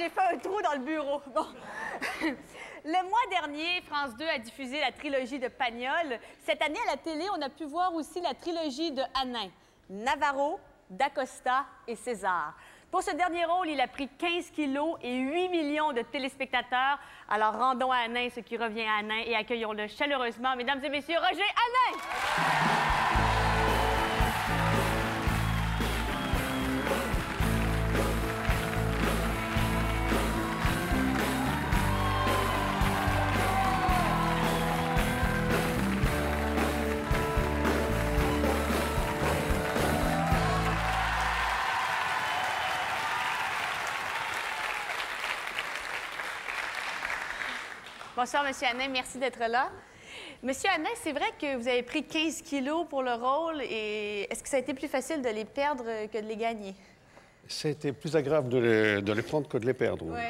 j'ai fait un trou dans le bureau. Bon. Le mois dernier, France 2 a diffusé la trilogie de Pagnol. Cette année, à la télé, on a pu voir aussi la trilogie de Hanin. Navarro, Dacosta et César. Pour ce dernier rôle, il a pris 15 kilos et 8 millions de téléspectateurs. Alors, rendons à Hanin ce qui revient à Hanin et accueillons-le chaleureusement, mesdames et messieurs, Roger Hanin! Bonsoir, Monsieur Hanin. Merci d'être là. Monsieur Hanin, c'est vrai que vous avez pris 15 kilos pour le rôle. Et est-ce que ça a été plus facile de les perdre que de les gagner? C'était plus agréable de les prendre que de les perdre. Oui.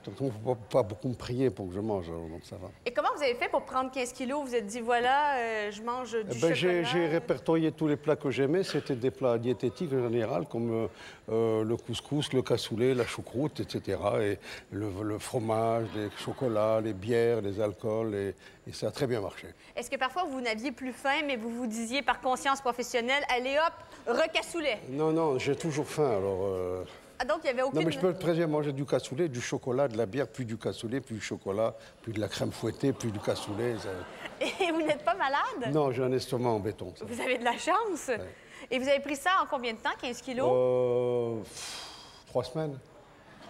Donc, il ne faut pas beaucoup me prier pour que je mange, donc ça va. Et comment vous avez fait pour prendre 15 kilos? Vous vous êtes dit, voilà, je mange du chocolat. J'ai répertorié tous les plats que j'aimais. C'était des plats diététiques en général, comme le couscous, le cassoulet, la choucroute, etc. Et le fromage, les chocolats, les bières, les alcools, et ça a très bien marché. Est-ce que parfois vous n'aviez plus faim, mais vous vous disiez par conscience professionnelle, allez hop, recassoulet? Non, non, j'ai toujours faim, alors... Ah, donc il n'y avait aucune... Non, mais je peux très bien manger du cassoulet, du chocolat, de la bière, puis du cassoulet, puis du chocolat, puis de la crème fouettée, puis du cassoulet. Ça... Et vous n'êtes pas malade? Non, j'ai un estomac en béton. Ça. Vous avez de la chance. Ouais. Et vous avez pris ça en combien de temps, 15 kilos? 3 semaines.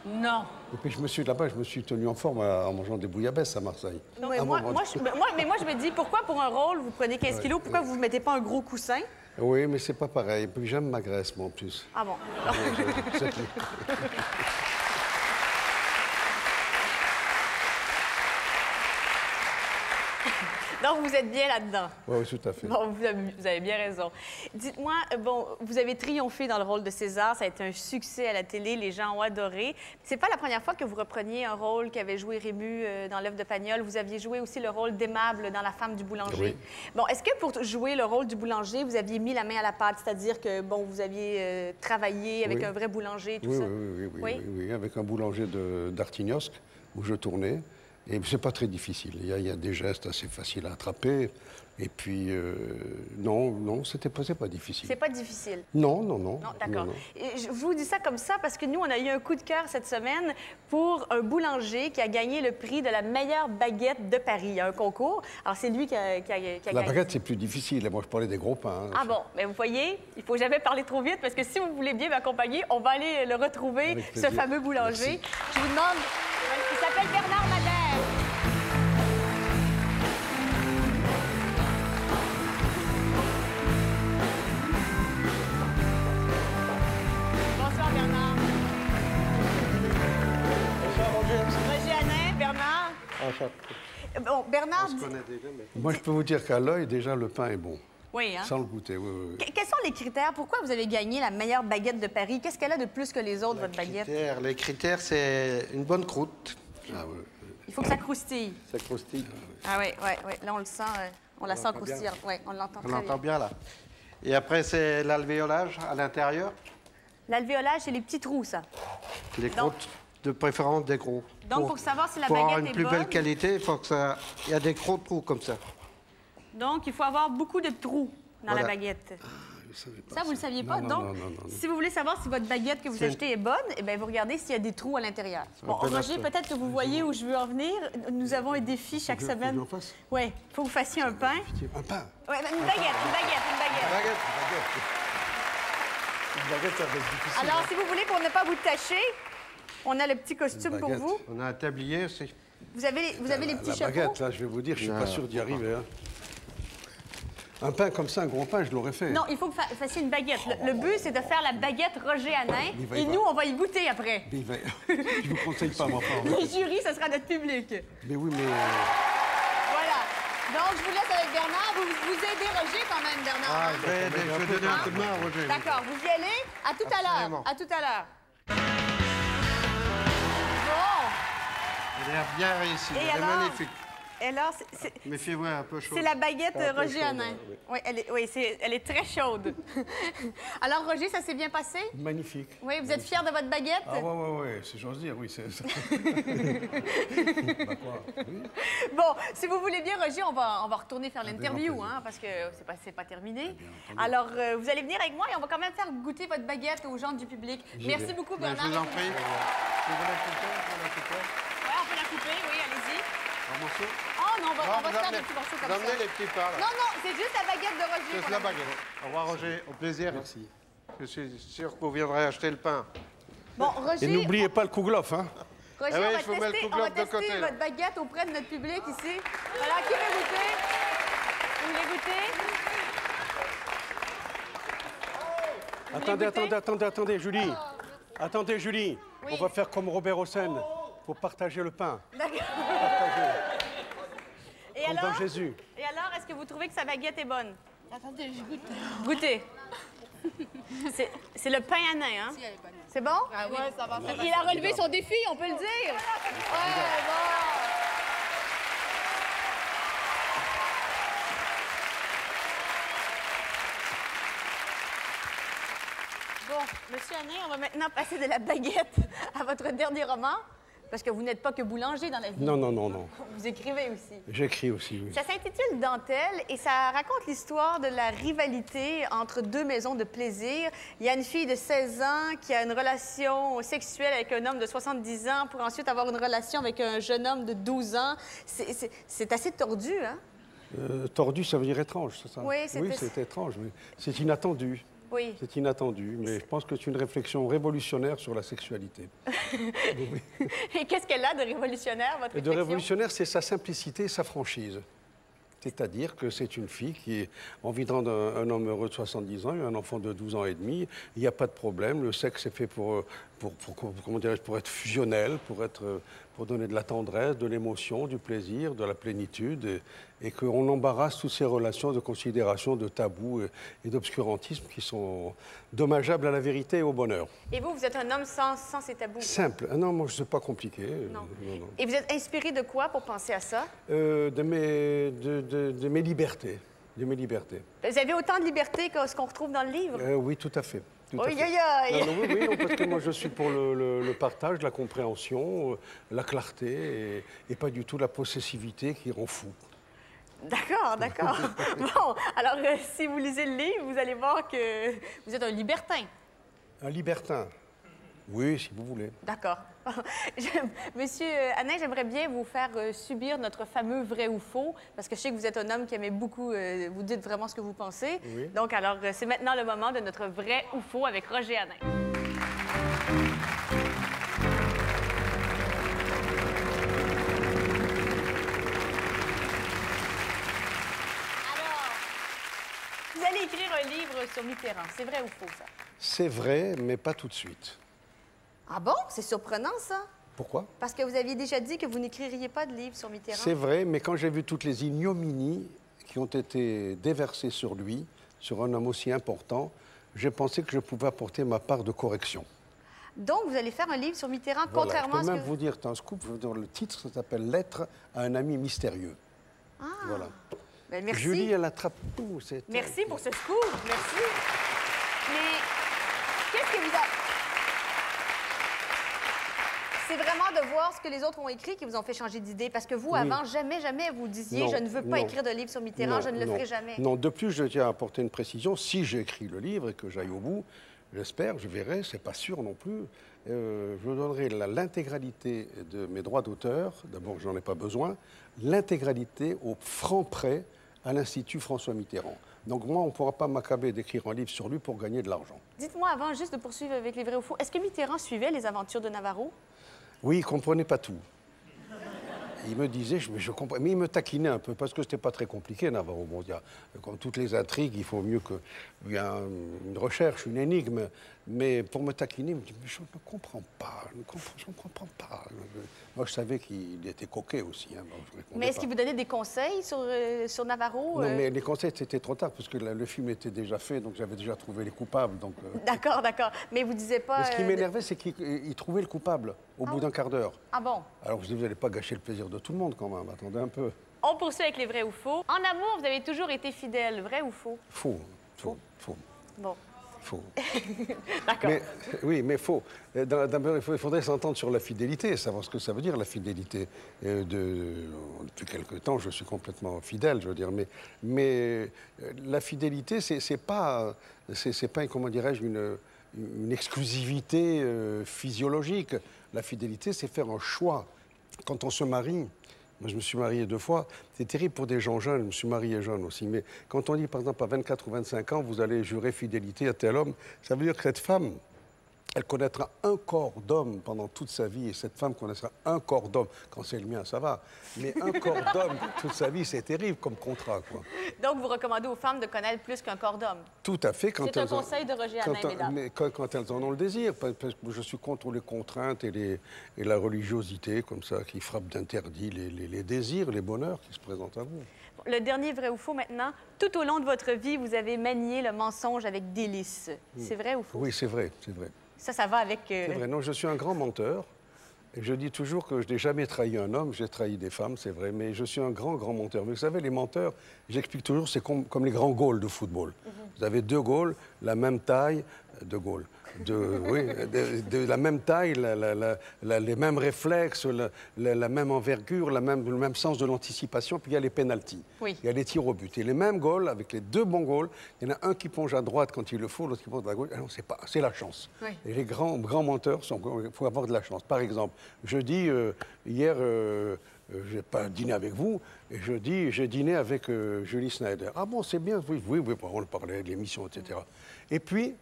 Non. Et puis là-bas, je me suis tenu en forme en mangeant des bouillabaisse à Marseille. Oui, moi, je me dis, pourquoi pour un rôle, vous prenez 15 kilos, pourquoi vous ne mettez pas un gros coussin? Oui, mais c'est pas pareil. Et puis j'aime ma graisse, moi, en plus. Ah bon? Donc, vous êtes bien là-dedans. Oui, tout à fait. Bon, vous avez bien raison. Dites-moi, bon, vous avez triomphé dans le rôle de César. Ça a été un succès à la télé. Les gens ont adoré. C'est pas la première fois que vous repreniez un rôle qu'avait joué Rému dans L'œuf de Pagnol. Vous aviez joué aussi le rôle d'Aimable dans La femme du boulanger. Oui. Bon, est-ce que pour jouer le rôle du boulanger, vous aviez mis la main à la pâte? C'est-à-dire que, bon, vous aviez travaillé avec un vrai boulanger et tout ça? Oui, avec un boulanger d'Artignosc où je tournais. Et c'est pas très difficile. Il y a des gestes assez faciles à attraper. Et puis, non, c'est pas difficile. C'est pas difficile? Non. Non, d'accord. Je vous dis ça comme ça parce que nous, on a eu un coup de cœur cette semaine pour un boulanger qui a gagné le prix de la meilleure baguette de Paris. Il y a un concours. Alors, c'est lui qui a gagné. La baguette, c'est plus difficile. Moi, je parlais des gros pains. Hein. Ah bon, mais vous voyez, il faut jamais parler trop vite parce que si vous voulez bien m'accompagner, on va aller le retrouver, ce fameux boulanger. Merci. Je vous demande... Il s'appelle Bernard Madère. Bonsoir, Bernard. Bonsoir, Roger. Roger Hanin, Bernard. Enchanté. Bon, Bernard... On se connaît déjà, mais... Moi, je peux vous dire qu'à l'œil, déjà, le pain est bon. Oui, hein? Sans le goûter, oui. Quels sont les critères? Pourquoi vous avez gagné la meilleure baguette de Paris? Qu'est-ce qu'elle a de plus que les autres, votre baguette? Les critères, c'est une bonne croûte. Ah, oui. Il faut que ça croustille. Ça croustille. Ah oui. Là, on le sent. On la sent croustillant. Oui, on l'entend très bien. On l'entend bien, là. Et après, c'est l'alvéolage à l'intérieur. L'alvéolage, c'est les petits trous, ça. Les croûtes, de préférence des gros. Donc, pour savoir si la baguette est bonne... Pour avoir une plus belle qualité, il faut que ça... Il y a des gros trous comme ça. Donc, il faut avoir beaucoup de trous dans la baguette. Ça, vous ne le saviez pas? Donc, si vous voulez savoir si votre baguette que vous achetez est bonne, eh bien, vous regardez s'il y a des trous à l'intérieur. Bon, Roger, peut-être que vous voyez où je veux en venir. Nous avons un défi chaque semaine. Oui, il faut que vous fassiez un pain. Un pain? Oui, une baguette. Une baguette, ça va être difficile. Alors, si vous voulez, pour ne pas vous tâcher, on a le petit costume pour vous. On a un tablier aussi. Vous avez les petits chapeaux? La baguette, là, je vais vous dire, je ne suis pas sûr d'y arriver. Hein. Un pain comme ça, un gros pain, je l'aurais fait. Non, il faut que vous fassiez une baguette. Le but, c'est de faire la baguette Roger Hanin. Et nous, on va y goûter après. Je ne vous conseille pas, moi. Le jury, ce sera notre public. Mais oui, mais... Voilà. Donc, je vous laisse avec Bernard. Vous aidez Roger quand même, Bernard. Ah, je vais donner un coup de main à Roger. D'accord, vous y allez? À tout à l'heure. À tout à l'heure. Bon. Elle est bien réussie. Elle est magnifique. Et alors, Méfiez-vous, un peu chaud. c'est la baguette Un peu Roger chaude, Hanin. oui. Oui, elle est très chaude. Alors, Roger, ça s'est bien passé? Magnifique. Oui, vous êtes fier de votre baguette? Ah ouais, si j'ose dire, oui, c'est ça. Bah quoi, oui. Bon, si vous voulez bien, Roger, on va retourner faire l'interview, plaisir. hein, parce que c'est pas terminé. Bien entendu. Alors, vous allez venir avec moi et on va quand même faire goûter votre baguette aux gens du public. J'y Merci vais. beaucoup, Ben, Bernard. je vous en prie. Vous voulez la couper, vous la couper Ouais, on peut la couper, oui, allez-y. Un morceau? Oh non, on va Non, se vous faire emmenez- des petits morceaux comme vous emmenez ça. les petits pains, là. Non, non, c'est juste la baguette de Roger. Juste qu'on la a. baguette. Au revoir, Roger. Au plaisir. Merci. Je suis sûr que vous viendrez acheter le pain. Bon, Roger, Et n'oubliez pas le kouglof, hein. Roger, Ah oui, on va je vous mets le tester, kouglof de tester côté, là. votre baguette auprès de notre public ici. Alors, qui veut goûter? Vous voulez goûter? Attendez, Julie. Attendez, Julie. Oui. On va faire comme Robert Hossein. Faut partager le pain. D'accord. Partager. Et Comme alors? dans Jésus. Et alors, est-ce que vous trouvez que sa baguette est bonne? Attendez, je goûte. Goûtez. C'est le pain à nain, hein? Si, elle est bonne. C'est bon? Ah oui, ça va. Il a relevé son défi, on peut le dire. Ouais, bon. Bon, Monsieur Hanin, on va maintenant passer de la baguette à votre dernier roman, parce que vous n'êtes pas que boulanger dans la vie. Non, non, non, non. Vous écrivez aussi. J'écris aussi, oui. Ça s'intitule Dentelle et ça raconte l'histoire de la rivalité entre deux maisons de plaisir. Il y a une fille de 16 ans qui a une relation sexuelle avec un homme de 70 ans pour ensuite avoir une relation avec un jeune homme de 12 ans. C'est assez tordu, hein? Tordu, ça veut dire étrange, c'est ça? Oui, c'est étrange, mais c'est inattendu. Oui. C'est inattendu, mais je pense que c'est une réflexion révolutionnaire sur la sexualité. Et qu'est-ce qu'elle a de révolutionnaire, votre Et de réflexion? révolutionnaire, c'est sa simplicité et sa franchise. C'est-à-dire que c'est une fille qui est environ d'un homme heureux de 70 ans, un enfant de 12 ans et demi. Il n'y a pas de problème. Le sexe est fait pour être fusionnel, pour donner de la tendresse, de l'émotion, du plaisir, de la plénitude. Et qu'on embarrasse toutes ces relations de considération, de tabou et d'obscurantisme qui sont dommageables à la vérité et au bonheur. Et vous êtes un homme sans ces tabous? Simple. Ah non, moi, je ne sais pas compliqué. Non. Non. Et vous êtes inspiré de quoi pour penser à ça? De mes libertés. De mes libertés. Vous avez autant de liberté que ce qu'on retrouve dans le livre? Oui, tout à fait. Tout à Aïe, fait. aïe, aïe! Non, oui, parce que moi je suis pour le partage, la compréhension, la clarté et pas du tout la possessivité qui rend fou. D'accord, d'accord. Bon, alors si vous lisez le livre, vous allez voir que vous êtes un libertin. Un libertin. Oui, si vous voulez. D'accord. Monsieur Hanin, j'aimerais bien vous faire subir notre fameux vrai ou faux, parce que je sais que vous êtes un homme qui aimait beaucoup, vous dites vraiment ce que vous pensez. Oui. Donc, alors, c'est maintenant le moment de notre vrai ou faux avec Roger Hanin. Alors, vous allez écrire un livre sur Mitterrand. C'est vrai ou faux, ça? C'est vrai, mais pas tout de suite. Ah bon? C'est surprenant, ça. Pourquoi? Parce que vous aviez déjà dit que vous n'écririez pas de livre sur Mitterrand. C'est vrai, mais quand j'ai vu toutes les ignominies qui ont été déversées sur lui, sur un homme aussi important, j'ai pensé que je pouvais apporter ma part de correction. Donc, vous allez faire un livre sur Mitterrand, Voilà. contrairement à Je ce peux que... même vous dire, c'est un scoop, je veux dire, le titre, ça s'appelle « Lettre à un ami mystérieux ». Voilà. Ben, merci. Julie, elle attrape tout. Merci pour ce scoop. Merci. Mais qu'est-ce que vous a... C'est vraiment de voir ce que les autres ont écrit qui vous ont fait changer d'idée. Parce que vous, Oui. avant, jamais vous disiez Non, « Je ne veux pas non. écrire de livre sur Mitterrand, Non, je ne le non. ferai jamais ». Non, de plus, je tiens à apporter une précision. Si j'écris le livre et que j'aille au bout, j'espère, je verrai, c'est pas sûr non plus, je donnerai l'intégralité de mes droits d'auteur, d'abord j'en ai pas besoin, l'intégralité au franc prêt à l'Institut François Mitterrand. Donc moi, on ne pourra pas m'accabler d'écrire un livre sur lui pour gagner de l'argent. Dites-moi, avant juste de poursuivre avec les vrais ou faux, est-ce que Mitterrand suivait les aventures de Navarro? Oui, il ne comprenait pas tout. Il me disait, mais il me taquinait un peu, parce que c'était pas très compliqué, Navarro. Bon, comme toutes les intrigues, il faut mieux qu'il y ait une recherche, une énigme. Mais pour me taquiner, il me dit, mais je ne comprends pas, je ne comprends pas. Moi, je savais qu'il était coquet aussi. Hein, Mais est-ce qu'il vous donnait des conseils sur Navarro? Non, mais les conseils, c'était trop tard, parce que le film était déjà fait, donc j'avais déjà trouvé les coupables. Donc, D'accord, d'accord. Mais vous disiez pas... Mais ce qui m'énervait, c'est qu'il trouvait le coupable au bout d'un quart d'heure. Ah bon? Alors je dis, vous n'allez pas gâcher le plaisir de tout le monde quand même, attendez un peu. On poursuit avec les vrais ou faux. En amour, vous avez toujours été fidèle, vrai ou faux? Faux, faux, faux, Bon, faux. d'accord. Mais, oui, mais faux. D'abord, il faudrait s'entendre sur la fidélité, savoir ce que ça veut dire, la fidélité. Depuis quelque temps, je suis complètement fidèle, je veux dire. Mais la fidélité, c'est pas, comment dirais-je, une exclusivité physiologique. La fidélité, c'est faire un choix. Quand on se marie, moi je me suis marié 2 fois, c'est terrible pour des gens jeunes, je me suis marié jeune aussi, mais quand on dit par exemple à 24 ou 25 ans, vous allez jurer fidélité à tel homme, ça veut dire que cette femme, elle connaîtra un corps d'homme pendant toute sa vie, et cette femme connaîtra un corps d'homme. Quand c'est le mien, ça va. Mais un corps d'homme toute sa vie, c'est terrible comme contrat, quoi. Donc, vous recommandez aux femmes de connaître plus qu'un corps d'homme. Tout à fait. C'est un conseil de Roger Hanin, mesdames. Mais quand elles en ont le désir, parce que je suis contre les contraintes et la religiosité, comme ça, qui frappe d'interdit les désirs, les bonheurs qui se présentent à vous. Le dernier vrai ou faux maintenant. Tout au long de votre vie, vous avez manié le mensonge avec délice. C'est vrai ou faux? Oui, c'est vrai, c'est vrai. Ça va avec... C'est vrai. Non, je suis un grand menteur. Et je dis toujours que je n'ai jamais trahi un homme, j'ai trahi des femmes, c'est vrai, mais je suis un grand menteur. Mais vous savez, les menteurs, j'explique toujours, c'est comme les grands goals de football. Vous avez 2 goals, la même taille, de Gaulle. De la même taille, les mêmes réflexes, la même envergure, le même sens de l'anticipation, puis il y a les pénaltys. Oui. Il y a les tirs au but. Et les mêmes goals, avec les 2 bons goals, il y en a un qui plonge à droite quand il le faut, l'autre qui plonge à gauche. Ah non, c'est la chance. Oui. Et les grands menteurs, il faut avoir de la chance. Par exemple, je dis, hier, je n'ai pas dîné avec vous, et je dis, j'ai dîné avec Julie Snyder. Ah bon, c'est bien, oui, on parlait de l'émission, etc. Et puis,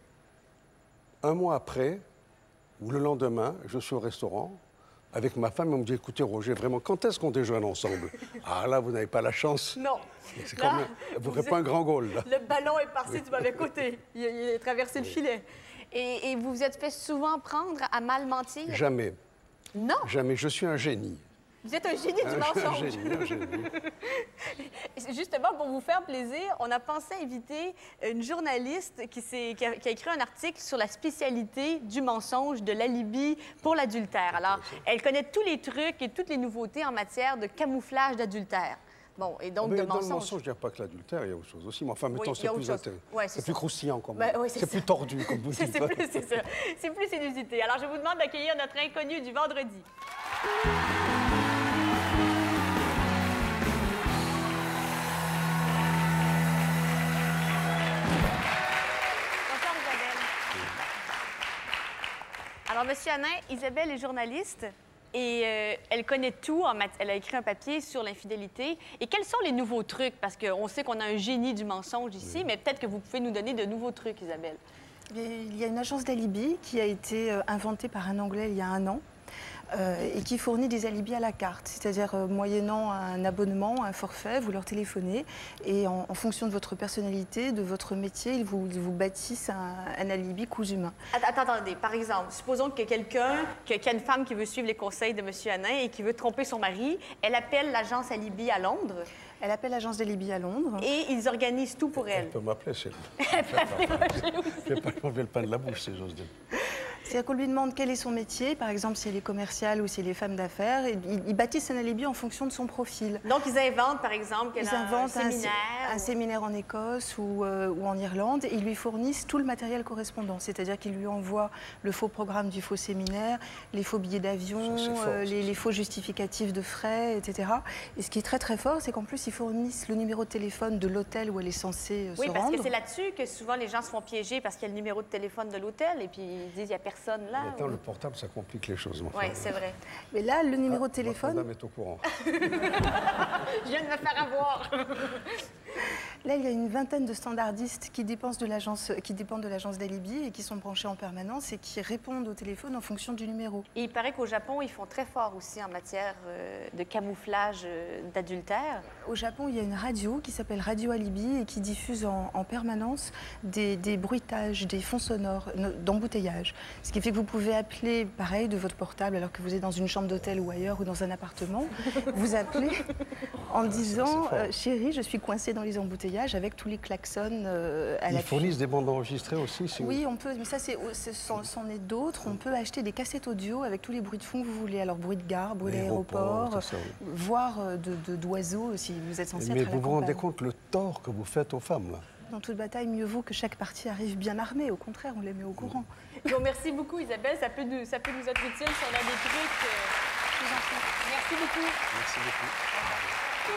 un mois après, ou le lendemain, je suis au restaurant avec ma femme et on me dit, écoutez Roger, vraiment, quand est-ce qu'on déjeune ensemble? Ah là, vous n'avez pas la chance. Non. C'est Là, vous n'aurez pas un grand goal, là. Le ballon est passé du mauvais côté. Il a traversé le filet. Et vous vous êtes fait souvent prendre à mal mentir? Jamais. Non. Jamais. Je suis un génie. Vous êtes un génie du mensonge. Un génie. Justement, pour vous faire plaisir, on a pensé inviter une journaliste qui a écrit un article sur la spécialité du mensonge, de l'alibi pour l'adultère. Alors, elle connaît tous les trucs et toutes les nouveautés en matière de camouflage d'adultère. Bon, et donc de dans mensonge. le mensonge, il n'y a pas que l'adultère, il y a autre chose aussi. Mais enfin, mettons, Oui, c'est plus intéressant. Ouais, c'est plus croustillant, comme oui, c'est plus tordu, comme vous dites. C'est ça. C'est plus inusité. Alors, je vous demande d'accueillir notre inconnu du vendredi. Bonsoir, Isabelle. Alors, Monsieur Hanin, Isabelle est journaliste et elle connaît tout. Elle a écrit un papier sur l'infidélité. Et quels sont les nouveaux trucs? Parce qu'on sait qu'on a un génie du mensonge ici, mais peut-être que vous pouvez nous donner de nouveaux trucs, Isabelle. Il y a une agence d'alibi qui a été inventée par un Anglais il y a 1 an. Et qui fournit des alibis à la carte, c'est-à-dire moyennant un abonnement, un forfait, vous leur téléphonez et en fonction de votre personnalité, de votre métier, ils vous bâtissent un alibi cousu main. Attendez, par exemple, supposons que quelqu'un, qu'il y a une femme qui veut suivre les conseils de M. Hanin et qui veut tromper son mari, elle appelle l'agence Alibi à Londres. Elle appelle l'agence d'alibi à Londres. Et ils organisent tout pour elle. Elle peut m'appeler, c'est... Je ne vais pas enlever le pain de la bouche, si j'ose dire. C'est-à-dire qu'on lui demande quel est son métier, par exemple si elle est commerciale ou si elle est femme d'affaires, et ils bâtissent un alibi en fonction de son profil. Donc ils inventent, par exemple, qu'elle a un séminaire. Un séminaire en Écosse ou en Irlande, et ils lui fournissent tout le matériel correspondant. C'est-à-dire qu'ils lui envoient le faux programme du faux séminaire, les faux billets d'avion, les faux justificatifs de frais, etc. Et ce qui est très très fort, c'est qu'en plus ils fournissent le numéro de téléphone de l'hôtel où elle est censée se rendre. Oui, parce que c'est là-dessus que souvent les gens se font piéger parce qu'il y a le numéro de téléphone de l'hôtel et puis ils disent il n'y a personne là. Maintenant, le portable, ça complique les choses. Oui, c'est vrai. Mais là, le numéro de téléphone... Madame est au courant. Je viens de me faire avoir. Là, il y a une vingtaine de standardistes qui dépendent de l'agence d'Alibi et qui sont branchés en permanence et qui répondent au téléphone en fonction du numéro. Et il paraît qu'au Japon, ils font très fort aussi en matière de camouflage d'adultère. Au Japon, il y a une radio qui s'appelle Radio Alibi et qui diffuse en permanence des bruitages, des fonds sonores d'embouteillage. Ce qui fait que vous pouvez appeler, pareil, de votre portable alors que vous êtes dans une chambre d'hôtel ou ailleurs ou dans un appartement. Vous appelez en disant « Chérie, je suis coincée dans les embouteillages ». voyage avec tous les klaxons à Ils l'appui. fournissent des bandes enregistrées aussi si Oui, on peut, mais ça, c'en est d'autres. On peut acheter des cassettes audio avec tous les bruits de fond que vous voulez. Alors, bruit de gare, bruit L'aéroport, d'aéroport, tout ça, oui. voire d'oiseaux, si vous êtes censé Mais être à la vous vous rendez campagne. compte le tort que vous faites aux femmes, là? Dans toute bataille, mieux vaut que chaque partie arrive bien armée. Au contraire, on les met au courant. Bon, merci beaucoup, Isabelle. Ça peut nous être utile si on a des trucs. Merci beaucoup. Merci beaucoup.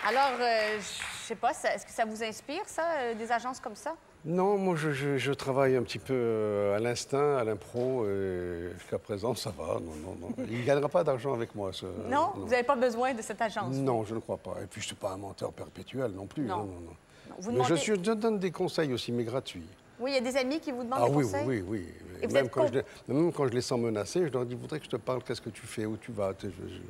Alors, je sais pas, est-ce que ça vous inspire, ça, des agences comme ça? Non, moi je travaille un petit peu à l'instinct, à l'impro, et jusqu'à présent ça va. Non. Il ne gagnera pas d'argent avec moi. Non? Vous n'avez pas besoin de cette agence? Non, je ne crois pas. Et puis je ne suis pas un menteur perpétuel non plus. Non. Non. Non. Vous Mais demandez... je donne des conseils aussi, mais gratuits. Oui, il y a des amis qui vous demandent Ah des oui, conseils? oui. Et vous Même êtes même quand je les sens menacés, je leur dis, je voudrais que je te parle, qu'est-ce que tu fais, où tu vas.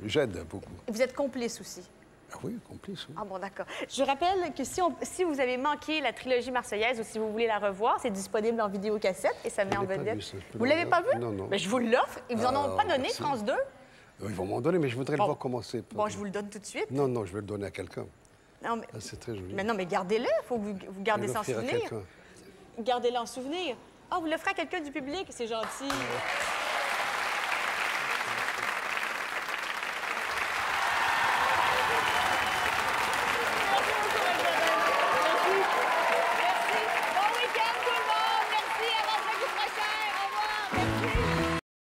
J'aide beaucoup. Et vous êtes complice aussi? Ah oui, complice. Oui. Ah bon, d'accord. Je rappelle que si vous avez manqué la trilogie marseillaise ou si vous voulez la revoir, c'est disponible en vidéocassette et ça met en l'ai pas vedette. vu, ça. Je peux Vous le l'avez pas vu? regarder? Non. Ben, je vous l'offre. Ils vous en ont pas donné, merci. France 2? Ils vont m'en donner, mais je voudrais Bon. le voir commencer. Bon, je vous le donne tout de suite. Non, je vais le donner à quelqu'un. Non, mais... Ah, c'est très joli. Mais non, mais gardez-le. Il faut que vous gardez Je vais ça en l'offrir à souvenir. quelqu'un. Gardez-le en souvenir. Ah, vous l'offrez à quelqu'un du public, c'est gentil.